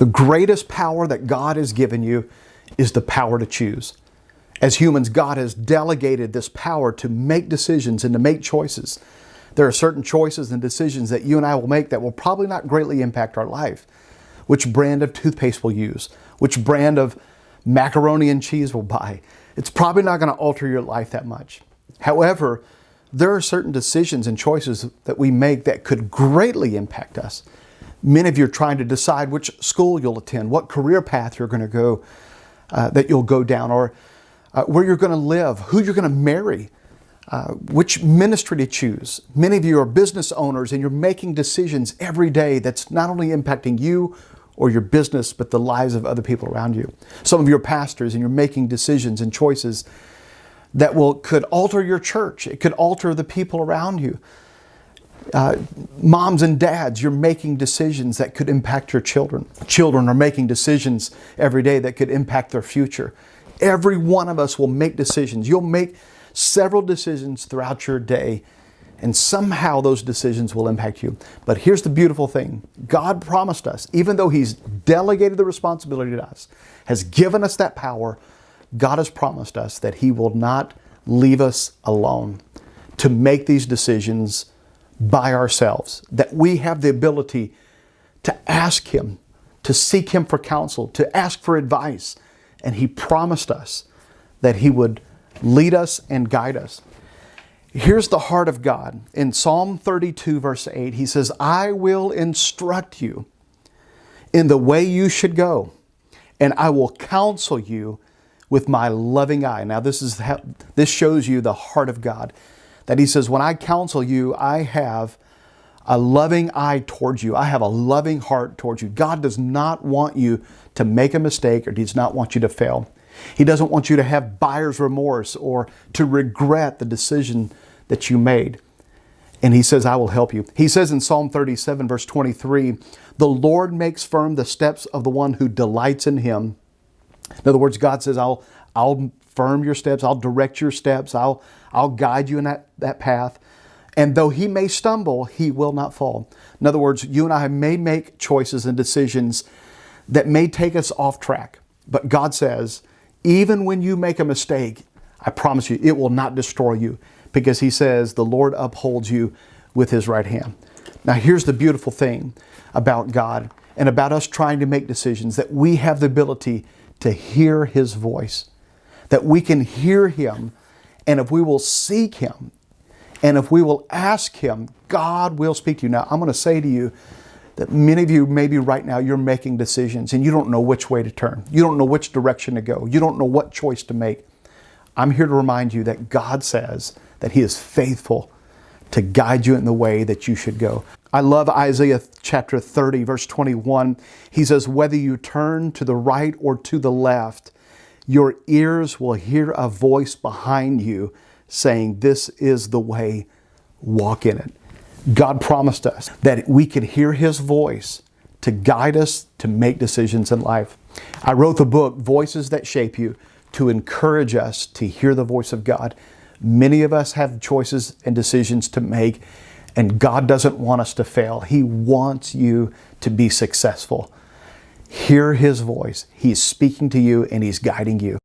The greatest power that God has given you is the power to choose. As humans, God has delegated this power to make decisions and to make choices. There are certain choices and decisions that you and I will make that will probably not greatly impact our life. Which brand of toothpaste we'll use, which brand of macaroni and cheese we'll buy. It's probably not going to alter your life that much. However, there are certain decisions and choices that we make that could greatly impact us. Many of you are trying to decide which school you'll attend, what career path you're going to go, that you'll go down, or where you're going to live, who you're going to marry, which ministry to choose. Many of you are business owners and you're making decisions every day that's not only impacting you or your business, but the lives of other people around you. Some of you are pastors and you're making decisions and choices that could alter your church. It could alter the people around you. Moms and dads, you're making decisions that could impact your children. Children are making decisions every day that could impact their future. Every one of us will make decisions. You'll make several decisions throughout your day, and somehow those decisions will impact you. But here's the beautiful thing. God promised us, even though He's delegated the responsibility to us, has given us that power, God has promised us that He will not leave us alone to make these decisions by ourselves, that we have the ability to ask Him, to seek Him for counsel, to ask for advice. And He promised us that He would lead us and guide us. Here's the heart of God. In Psalm 32, verse 8, He says, I will instruct you in the way you should go, and I will counsel you with my loving eye. Now, this shows you the heart of God. That He says, when I counsel you, I have a loving eye towards you. I have a loving heart towards you. God does not want you to make a mistake, or does not want you to fail. He doesn't want you to have buyer's remorse or to regret the decision that you made. And He says, I will help you. He says in Psalm 37, verse 23, the Lord makes firm the steps of the one who delights in Him. In other words, God says, I'll firm your steps. I'll direct your steps. I'll guide you in that path. And though he may stumble, he will not fall. In other words, you and I may make choices and decisions that may take us off track. But God says, even when you make a mistake, I promise you, it will not destroy you, because He says the Lord upholds you with His right hand. Now, here's the beautiful thing about God and about us trying to make decisions, that we have the ability to hear His voice, that we can hear Him, and if we will seek Him, and if we will ask Him, God will speak to you. Now, I'm going to say to you that many of you, maybe right now, you're making decisions and you don't know which way to turn. You don't know which direction to go. You don't know what choice to make. I'm here to remind you that God says that He is faithful to guide you in the way that you should go. I love Isaiah chapter 30, verse 21. He says, whether you turn to the right or to the left, your ears will hear a voice behind you saying, this is the way, walk in it. God promised us that we could hear His voice to guide us to make decisions in life. I wrote the book, Voices That Shape You, to encourage us to hear the voice of God. Many of us have choices and decisions to make, and God doesn't want us to fail. He wants you to be successful. Hear His voice. He's speaking to you and He's guiding you.